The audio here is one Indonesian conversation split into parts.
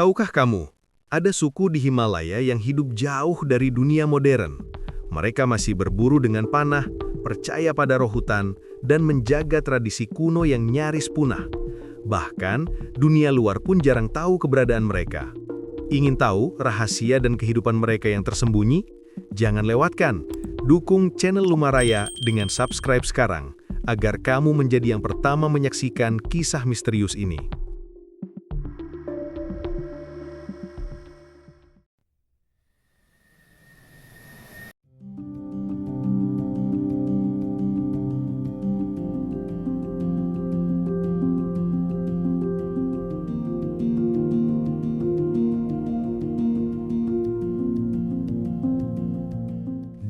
Tahukah kamu, ada suku di Himalaya yang hidup jauh dari dunia modern. Mereka masih berburu dengan panah, percaya pada roh hutan, dan menjaga tradisi kuno yang nyaris punah. Bahkan, dunia luar pun jarang tahu keberadaan mereka. Ingin tahu rahasia dan kehidupan mereka yang tersembunyi? Jangan lewatkan. Dukung channel Lumaraya dengan subscribe sekarang, agar kamu menjadi yang pertama menyaksikan kisah misterius ini.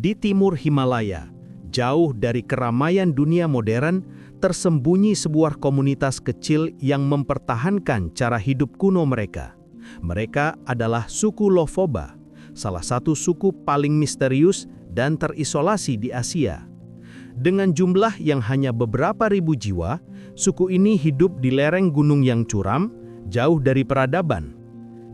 Di timur Himalaya, jauh dari keramaian dunia modern, tersembunyi sebuah komunitas kecil yang mempertahankan cara hidup kuno mereka. Mereka adalah suku Lofoba, salah satu suku paling misterius dan terisolasi di Asia. Dengan jumlah yang hanya beberapa ribu jiwa, suku ini hidup di lereng gunung yang curam, jauh dari peradaban.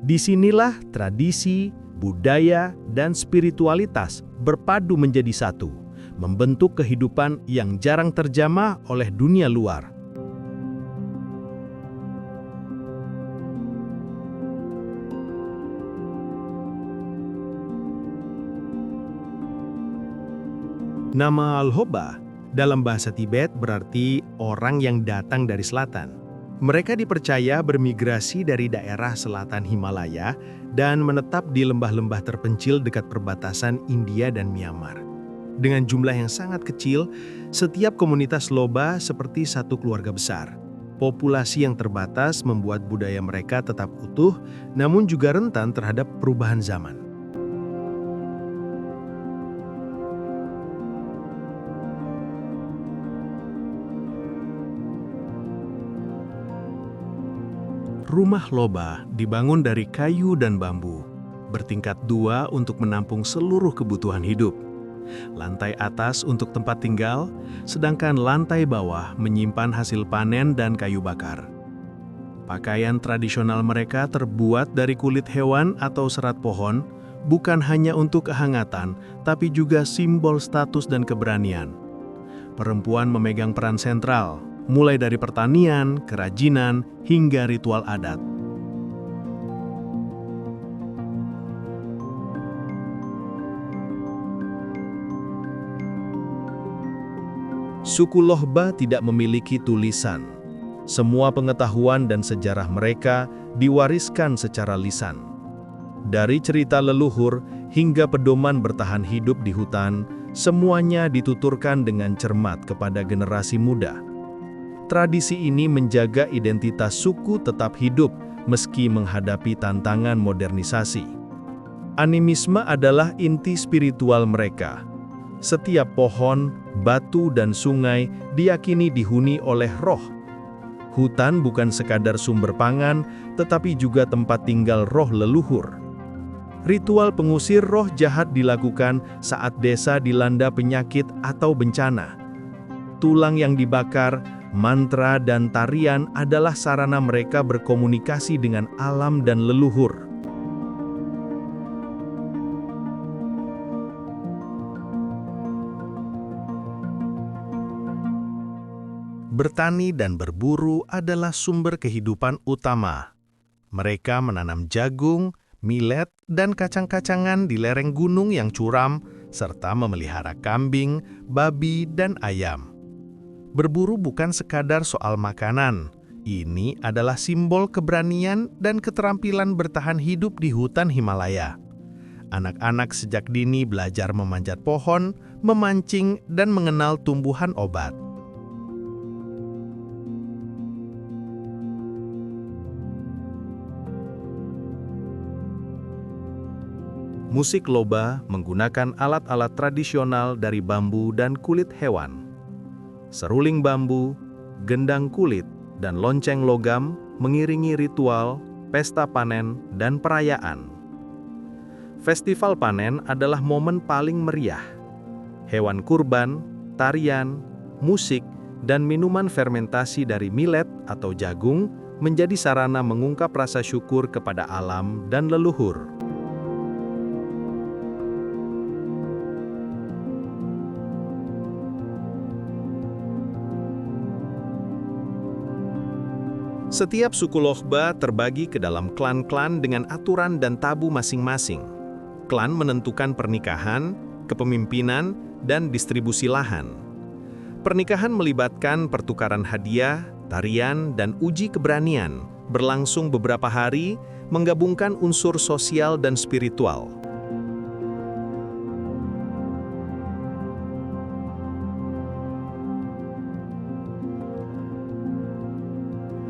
Disinilah tradisi, budaya, dan spiritualitas berpadu menjadi satu, membentuk kehidupan yang jarang terjamah oleh dunia luar. Nama Alhoba dalam bahasa Tibet berarti orang yang datang dari selatan. Mereka dipercaya bermigrasi dari daerah selatan Himalaya dan menetap di lembah-lembah terpencil dekat perbatasan India dan Myanmar. Dengan jumlah yang sangat kecil, setiap komunitas Loba seperti satu keluarga besar. Populasi yang terbatas membuat budaya mereka tetap utuh, namun juga rentan terhadap perubahan zaman. Rumah Loba dibangun dari kayu dan bambu, bertingkat dua untuk menampung seluruh kebutuhan hidup. Lantai atas untuk tempat tinggal, sedangkan lantai bawah menyimpan hasil panen dan kayu bakar. Pakaian tradisional mereka terbuat dari kulit hewan atau serat pohon, bukan hanya untuk kehangatan, tapi juga simbol status dan keberanian. Perempuan memegang peran sentral, mulai dari pertanian, kerajinan, hingga ritual adat. Suku Lohba tidak memiliki tulisan. Semua pengetahuan dan sejarah mereka diwariskan secara lisan. Dari cerita leluhur hingga pedoman bertahan hidup di hutan, semuanya dituturkan dengan cermat kepada generasi muda. Tradisi ini menjaga identitas suku tetap hidup meski menghadapi tantangan modernisasi. Animisme adalah inti spiritual mereka. Setiap pohon, batu, dan sungai diyakini dihuni oleh roh. Hutan bukan sekadar sumber pangan, tetapi juga tempat tinggal roh leluhur. Ritual pengusir roh jahat dilakukan saat desa dilanda penyakit atau bencana. Tulang yang dibakar, mantra, dan tarian adalah sarana mereka berkomunikasi dengan alam dan leluhur. Bertani dan berburu adalah sumber kehidupan utama. Mereka menanam jagung, millet, dan kacang-kacangan di lereng gunung yang curam, serta memelihara kambing, babi, dan ayam. Berburu bukan sekadar soal makanan. Ini adalah simbol keberanian dan keterampilan bertahan hidup di hutan Himalaya. Anak-anak sejak dini belajar memanjat pohon, memancing, dan mengenal tumbuhan obat. Musik Loba menggunakan alat-alat tradisional dari bambu dan kulit hewan. Seruling bambu, gendang kulit, dan lonceng logam mengiringi ritual, pesta panen, dan perayaan. Festival panen adalah momen paling meriah. Hewan kurban, tarian, musik, dan minuman fermentasi dari millet atau jagung menjadi sarana mengungkap rasa syukur kepada alam dan leluhur. Setiap suku Lochba terbagi ke dalam klan-klan dengan aturan dan tabu masing-masing. Klan menentukan pernikahan, kepemimpinan, dan distribusi lahan. Pernikahan melibatkan pertukaran hadiah, tarian, dan uji keberanian, berlangsung beberapa hari, menggabungkan unsur sosial dan spiritual.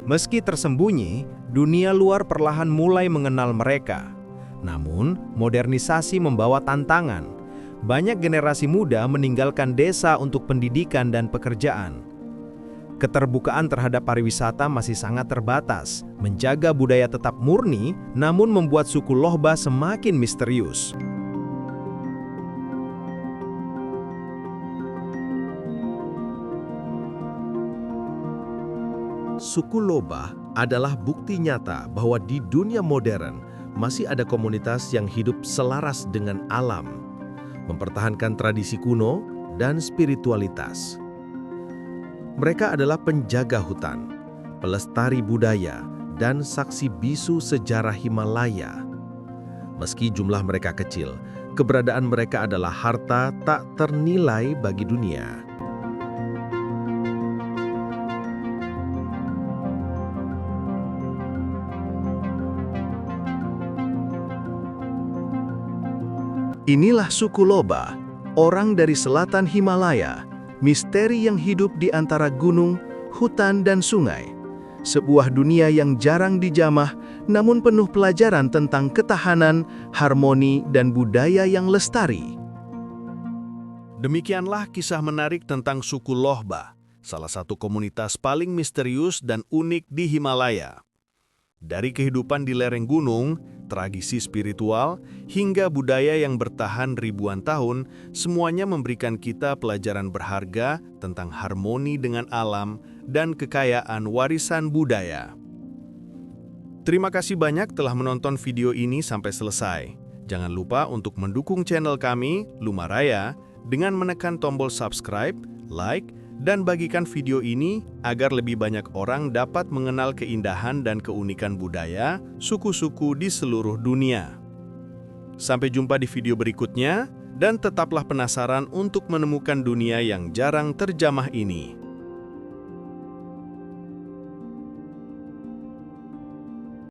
Meski tersembunyi, dunia luar perlahan mulai mengenal mereka. Namun, modernisasi membawa tantangan. Banyak generasi muda meninggalkan desa untuk pendidikan dan pekerjaan. Keterbukaan terhadap pariwisata masih sangat terbatas. Menjaga budaya tetap murni, namun membuat suku Lochba semakin misterius. Suku Lochba adalah bukti nyata bahwa di dunia modern masih ada komunitas yang hidup selaras dengan alam, mempertahankan tradisi kuno dan spiritualitas. Mereka adalah penjaga hutan, pelestari budaya, dan saksi bisu sejarah Himalaya. Meski jumlah mereka kecil, keberadaan mereka adalah harta tak ternilai bagi dunia. Inilah suku Lochba, orang dari selatan Himalaya, misteri yang hidup di antara gunung, hutan, dan sungai. Sebuah dunia yang jarang dijamah, namun penuh pelajaran tentang ketahanan, harmoni, dan budaya yang lestari. Demikianlah kisah menarik tentang suku Lochba, salah satu komunitas paling misterius dan unik di Himalaya. Dari kehidupan di lereng gunung, tradisi spiritual, hingga budaya yang bertahan ribuan tahun, semuanya memberikan kita pelajaran berharga tentang harmoni dengan alam dan kekayaan warisan budaya. Terima kasih banyak telah menonton video ini sampai selesai. Jangan lupa untuk mendukung channel kami, Lumaraya, dengan menekan tombol subscribe, like, dan bagikan video ini agar lebih banyak orang dapat mengenal keindahan dan keunikan budaya suku-suku di seluruh dunia. Sampai jumpa di video berikutnya, dan tetaplah penasaran untuk menemukan dunia yang jarang terjamah ini.